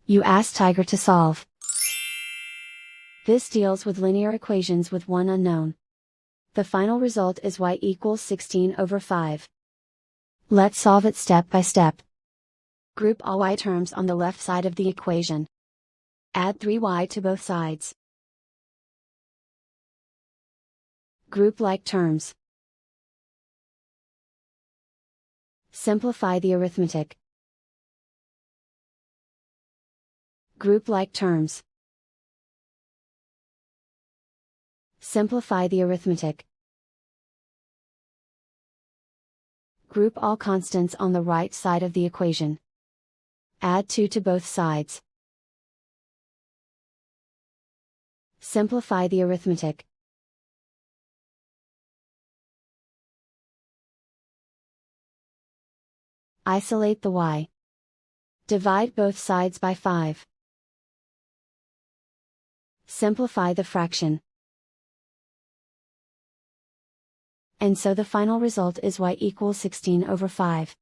You ask Tiger to solve. This deals with linear equations with one unknown. The final result is y equals 16 over 5. Let's solve it step by step. Group all y terms on the left side of the equation. Add 3y to both sides. Group like terms. Simplify the arithmetic. Group like terms. Simplify the arithmetic. Group all constants on the right side of the equation. Add 2 to both sides. Simplify the arithmetic. Isolate the y. Divide both sides by 5. Simplify the fraction. And so the final result is y equals 16 over 5.